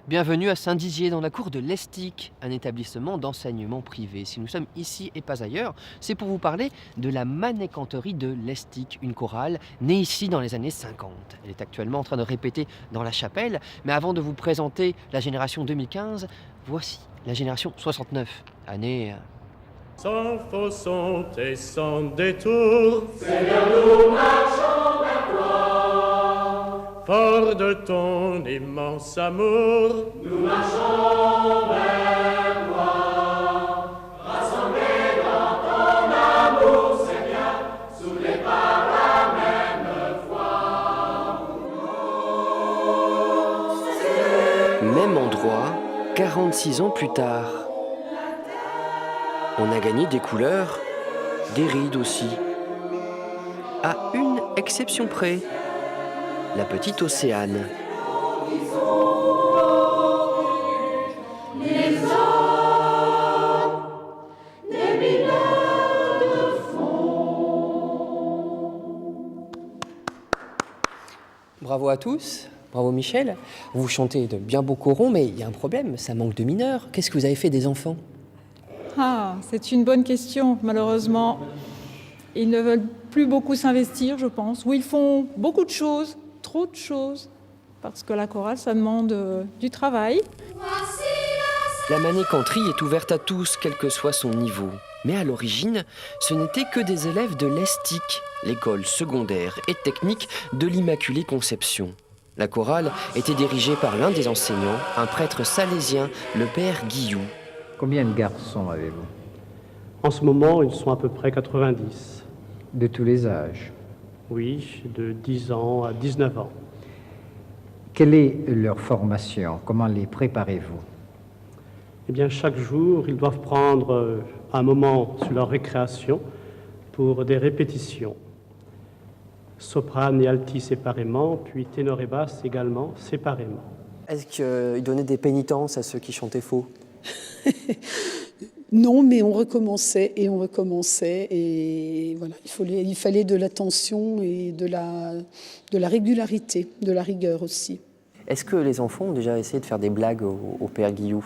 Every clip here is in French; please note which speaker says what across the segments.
Speaker 1: Bienvenue à Saint-Dizier, dans la cour de l'Estic, un établissement d'enseignement privé. Si nous sommes ici et pas ailleurs, c'est pour vous parler de la Manécanterie de l'Estic, une chorale née ici dans les années 50. Elle est actuellement en train de répéter dans la chapelle, mais avant de vous présenter la génération 2015, voici la génération 69, année...
Speaker 2: Sans fausson et sans détour,
Speaker 3: Seigneur, nous marchons vers toi.
Speaker 2: fort de ton immense amour,
Speaker 3: Nous marchons vers toi. Rassemblés dans ton amour, Seigneur, soudés par la même foi.
Speaker 1: Même endroit, 46 ans plus tard. On a gagné des couleurs, des rides aussi. À une exception près, la petite Océane. Bravo à tous, bravo Michel. Vous chantez de bien beaux chorons, mais il y a un problème, ça manque de mineurs. Qu'est-ce que vous avez fait des enfants ?
Speaker 4: Ah, c'est une bonne question. Malheureusement, ils ne veulent plus beaucoup s'investir, je pense. Ou ils font beaucoup de choses, trop de choses, parce que la chorale, ça demande du travail.
Speaker 1: La Manécanterie est ouverte à tous, quel que soit son niveau. Mais à l'origine, ce n'étaient que des élèves de l'Estic, l'école secondaire et technique de l'Immaculée Conception. La chorale était dirigée par l'un des enseignants, un prêtre salésien, le père Guilloux.
Speaker 5: Combien de garçons avez-vous?
Speaker 2: en ce moment, ils sont à peu près 90.
Speaker 5: De tous les âges.
Speaker 2: Oui, de 10 ans à 19 ans.
Speaker 5: Quelle est leur formation? Comment les préparez-vous?
Speaker 2: Eh bien, chaque jour, ils doivent prendre un moment sur leur récréation pour des répétitions. Soprane et alti séparément, puis ténor et basse également séparément.
Speaker 1: Est-ce qu'il donnait des pénitences à ceux qui chantaient faux ?
Speaker 6: Non, mais on recommençait et voilà, il fallait de l'attention et de la régularité, de la rigueur aussi.
Speaker 1: Est-ce que les enfants ont déjà essayé de faire des blagues au père Guilloux ?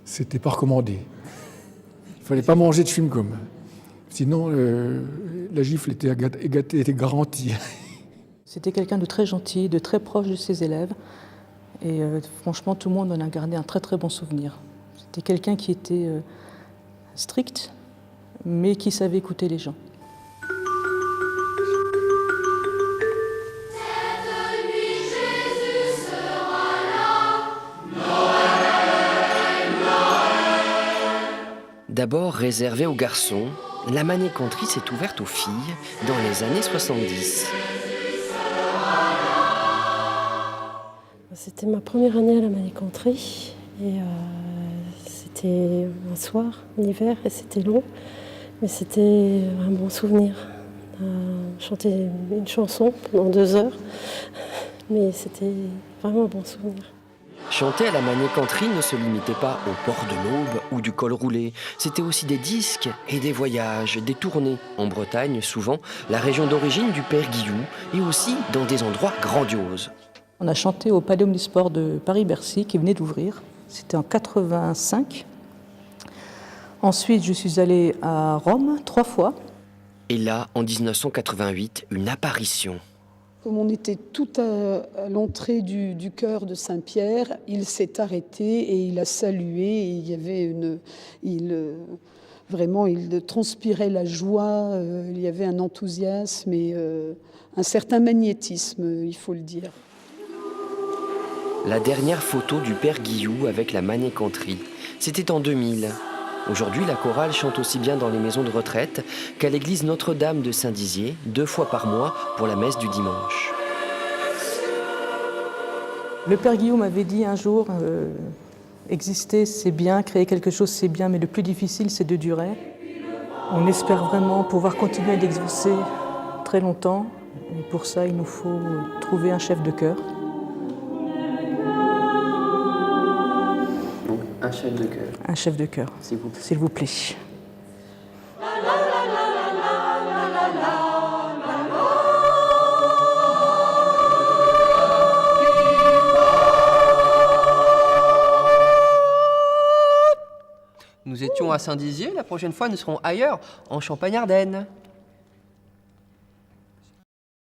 Speaker 7: C'était pas recommandé. Il fallait pas manger de chewing-gum. Sinon, la gifle était garantie.
Speaker 8: C'était quelqu'un de très gentil, de très proche de ses élèves. Et franchement, tout le monde en a gardé un très très bon souvenir. C'était quelqu'un qui était strict, mais qui savait écouter les gens. D'abord réservée aux garçons, la Manécanterie s'est ouverte aux filles dans les années 70.
Speaker 9: C'était ma première année à la Manécanterie et c'était un soir, en hiver, et c'était long, mais c'était un bon souvenir. Chanter une chanson pendant 2 heures, mais c'était vraiment un bon souvenir.
Speaker 1: Chanter à la Manécanterie ne se limitait pas au port de l'Aube ou du col roulé. C'était aussi des disques et des voyages, des tournées. En Bretagne, souvent, la région d'origine du père Guilloux, et aussi dans des endroits grandioses. On a chanté au Palais Omnisport de Paris-Bercy, qui venait d'ouvrir. C'était en 85. Ensuite, je suis allée à Rome 3 fois. Et là, en 1988, une apparition.
Speaker 6: Comme on était tout à l'entrée du chœur de Saint-Pierre, il s'est arrêté et il a salué. Et il y avait vraiment, il transpirait la joie, il y avait un enthousiasme et un certain magnétisme, il faut le dire.
Speaker 1: La dernière photo du père Guilloux avec la Manécanterie, c'était en 2000. Aujourd'hui, la chorale chante aussi bien dans les maisons de retraite qu'à l'église Notre-Dame de Saint-Dizier, 2 fois par mois pour la messe du dimanche. Le père Guilloux m'avait dit un jour, exister c'est bien, créer quelque chose c'est bien, mais le plus difficile c'est de durer. On espère vraiment pouvoir continuer d'exaucer très longtemps. Et pour ça, il nous faut trouver un chef de chœur. Un chef de chœur. Un chef de chœur, s'il vous plaît. Nous étions à Saint-Dizier, la prochaine fois nous serons ailleurs, en Champagne-Ardenne.